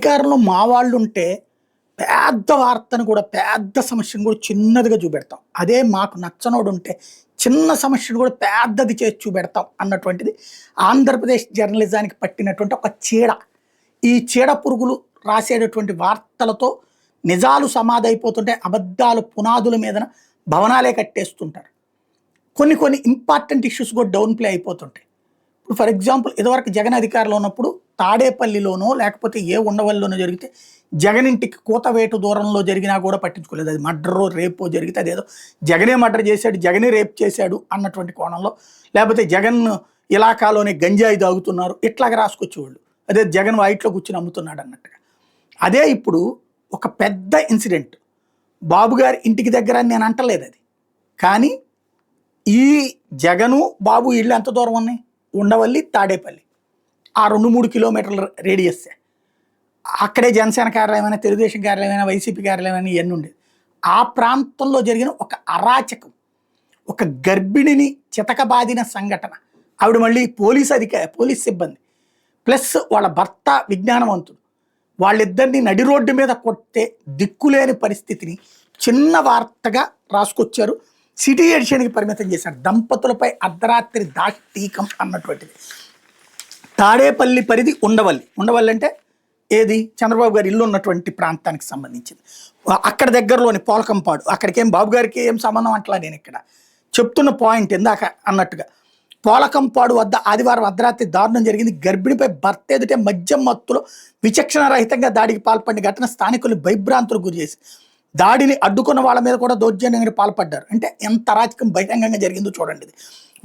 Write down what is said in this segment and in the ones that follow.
అధికారంలో మా వాళ్ళు ఉంటే పెద్ద వార్తను కూడా పెద్ద సమస్యను కూడా చిన్నదిగా చూపెడతాం. అదే మాకు నచ్చనోడు ఉంటే చిన్న సమస్యను కూడా పెద్దది చేసి చూపెడతాం అన్నటువంటిది ఆంధ్రప్రదేశ్ జర్నలిజానికి పట్టినటువంటి ఒక చీడ. ఈ చీడ పురుగులు రాసేటటువంటి వార్తలతో నిజాలు సమాధైపోతుంటే అబద్ధాలు పునాదుల మీదన భవనాలే కట్టేస్తుంటారు. కొన్ని కొన్ని ఇంపార్టెంట్ ఇష్యూస్ కూడా డౌన్ ప్లే అయిపోతుంటాయి. ఇప్పుడు ఫర్ ఎగ్జాంపుల్ ఇదివరకు జగన్ అధికారంలో ఉన్నప్పుడు తాడేపల్లిలోనో లేకపోతే ఏ ఉండవల్లిలోనో జరిగితే జగన్ ఇంటికి కూతవేటు దూరంలో జరిగినా కూడా పట్టించుకోలేదు. అది మర్డరో రేపో జరిగితే అదేదో జగనే మర్డర్ చేశాడు, జగనే రేప్ చేశాడు అన్నటువంటి కోణంలో, లేకపోతే జగన్ ఇలాకాలోనే గంజాయి తాగుతున్నారు ఇట్లాగా రాసుకొచ్చేవాళ్ళు. అదే జగన్ వైట్లో కూర్చుని అమ్ముతున్నాడు అన్నట్టుగా. అదే ఇప్పుడు ఒక పెద్ద ఇన్సిడెంట్ బాబు గారి ఇంటికి దగ్గర అని నేను అంటలేదు అది. కానీ ఈ జగను బాబు ఇళ్ళు ఎంత దూరం ఉన్నాయి? ఉండవల్లి, తాడేపల్లి, ఆ 2-3 కిలోమీటర్ల రేడియస్సే. అక్కడే జనసేన కార్యాలయమైనా, తెలుగుదేశం కార్యాలయమైనా, వైసీపీ కార్యాలయమైనా ఇవన్నీ ఉండేది. ఆ ప్రాంతంలో జరిగిన ఒక అరాచకం, ఒక గర్భిణిని చితకబాదిన సంఘటన. ఆవిడ మళ్ళీ పోలీస్ సిబ్బంది ప్లస్ వాళ్ళ భర్త విజ్ఞానవంతుడు. వాళ్ళిద్దరిని నడి రోడ్డు మీద కొట్టే దిక్కులేని పరిస్థితిని చిన్న వార్తగా రాసుకొచ్చారు. సిటీ ఎడిషన్కి పరిమితం చేశారు. దంపతులపై అర్ధరాత్రి దాష్టీకం అన్నటువంటిది. తాడేపల్లి పరిధి ఉండవల్లి. ఉండవల్లి అంటే ఏది? చంద్రబాబు గారి ఇల్లు ఉన్నటువంటి ప్రాంతానికి సంబంధించింది. అక్కడ దగ్గరలోని పోలకంపాడు. అక్కడికేం బాబు గారికి ఏం సంబంధం అంటలా. నేను ఇక్కడ చెప్తున్న పాయింట్ ఇందాక అన్నట్టుగా పోలకంపాడు వద్ద ఆదివారం అర్ధరాత్రి దారుణం జరిగింది. గర్భిణిపై భర్త ఎదుటే మద్యం మత్తులో విచక్షణ రహితంగా దాడికి పాల్పడిన ఘటన స్థానికులు భయభ్రాంతులకు గురి చేసి దాడిని అడ్డుకున్న వాళ్ళ మీద కూడా దౌర్జన్యంగా పాల్పడ్డారు. అంటే ఎంత అరాచకం బహిరంగంగా జరిగిందో చూడండి. ఇది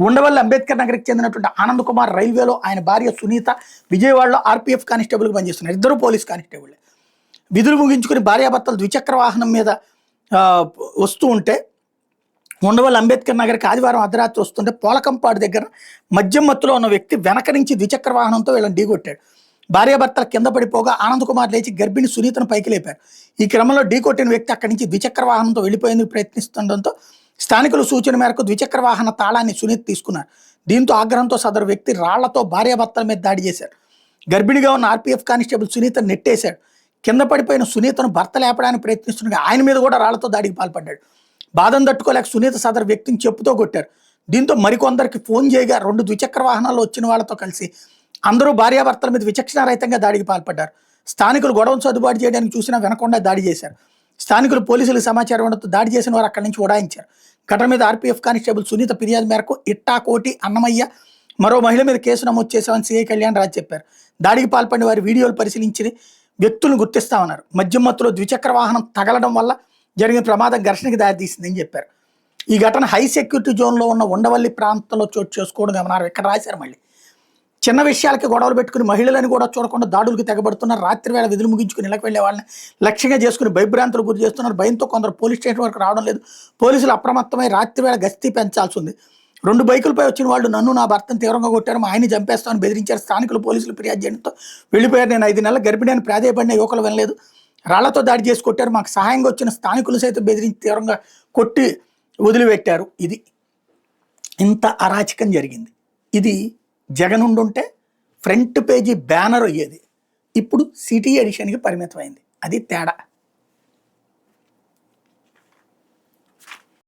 ఉండవల్లి అంబేద్కర్ నగర్కి చెందినటువంటి ఆనంద్ కుమార్ రైల్వేలో ఆయన భార్య సునీత విజయవాడలో ఆర్పీఎఫ్ కానిస్టేబుల్గా పనిచేస్తున్నారు. ఇద్దరు పోలీస్ కానిస్టేబుల్లే. విధులు ముగించుకుని భార్యాభర్తలు ద్విచక్ర వాహనం మీద వస్తూ ఉంటే ఉండవల్లి అంబేద్కర్ నగర్కి ఆదివారం అర్ధరాత్రి వస్తుంటే పోలకంపాడు దగ్గర మద్యం మత్తులో ఉన్న వ్యక్తి వెనక నుంచి ద్విచక్ర వాహనంతో వీళ్ళని ఢీకొట్టాడు. భార్యాభర్తలు కింద పడిపోగా ఆనంద్ కుమార్ లేచి గర్భిణి సునీతను పైకి లేపారు. ఈ క్రమంలో ఢీకొట్టిన వ్యక్తి అక్కడి నుంచి ద్విచక్ర వాహనంతో వెళ్ళిపోయేందుకు ప్రయత్నిస్తుండటంతో స్థానికుల సూచన మేరకు ద్విచక్ర వాహన తాళాన్ని సునీత తీసుకున్నారు. దీంతో ఆగ్రహంతో సదరు వ్యక్తి రాళ్లతో భార్యాభర్తల మీద దాడి చేశారు. గర్భిణిగా ఉన్న ఆర్పీఎఫ్ కానిస్టేబుల్ సునీతను నెట్టేశాడు. కింద పడిపోయిన సునీతను భర్త లేపడానికి ప్రయత్నిస్తుండగా ఆయన మీద కూడా రాళ్లతో దాడికి పాల్పడ్డాడు. బాధను తట్టుకోలేక సునీత సదరు వ్యక్తిని చెప్పుతో కొట్టారు. దీంతో మరికొందరికి ఫోన్ చేయగా 2 ద్విచక్ర వాహనాల్లో వచ్చిన వాళ్ళతో కలిసి అందరూ భార్యాభర్తల మీద విచక్షణారహితంగా దాడికి పాల్పడ్డారు. స్థానికులు గొడవను సర్దుబాటు చేయడానికి చూసినా వెనకుండా దాడి చేశారు. స్థానికులు పోలీసులకు సమాచారం ఉండడంతో దాడి చేసిన వారు అక్కడి నుంచి ఉడాయించారు. ఘటన మీద ఆర్పీఎఫ్ కానిస్టేబుల్ సునీత ఫిర్యాదు మేరకు ఇట్టాకోటి, అన్నమయ్య మరో మహిళ మీద కేసు నమోదు చేశామని సీఐ కళ్యాణ్ రాజ్ చెప్పారు. దాడికి పాల్పడిన వారి వీడియోలు పరిశీలించి వ్యక్తులను గుర్తిస్తామన్నారు. మద్యం మత్తులో ద్విచక్ర వాహనం తగలడం వల్ల జరిగిన ప్రమాదం ఘర్షణకి దారితీసిందని చెప్పారు. ఈ ఘటన హై సెక్యూరిటీ జోన్లో ఉన్న ఉండవల్లి ప్రాంతంలో చోటు చేసుకోవడం గమనారు. ఇక్కడ రాశారు. మళ్ళీ చిన్న విషయాలకి గొడవలు పెట్టుకుని మహిళలను కూడా చూడకుండా దాడులకు తెగబడుతున్నారు. రాత్రి వేళ విధులు ముగించుకుని ఇళ్ళకి వెళ్ళే వాళ్ళని లక్ష్యంగా చేసుకుని భయభ్రాంతులు గురి చేస్తున్నారు. భయంతో కొందరు పోలీస్ స్టేషన్ వరకు రావడం లేదు. పోలీసులు అప్రమత్తమై రాత్రి వేళ గస్తీ పెంచాల్సి ఉంది. 2 బైకులపై వచ్చిన వాళ్ళు నన్ను, నా భర్తను తీవ్రంగా కొట్టారు, మా ఆయన్ని చంపేస్తామని బెదిరించారు. స్థానికులు పోలీసులు ఫిర్యాదు చేయడంతో వెళ్ళిపోయారు. నేను 5 నెలల గర్భిణి అని ప్రాధేయపడిన యువకులు వినలేదు. రాళ్లతో దాడి చేసి కొట్టారు. మాకు సహాయంగా వచ్చిన స్థానికులు సైతం బెదిరించి తీవ్రంగా కొట్టి వదిలిపెట్టారు. ఇది ఇంత అరాచకం జరిగింది. ఇది జగన్ ఉండుంటే ఫ్రంట్ పేజీ బ్యానర్ అయ్యేది. ఇప్పుడు సిటీ ఎడిషన్కి పరిమితమైంది. అది తేడా.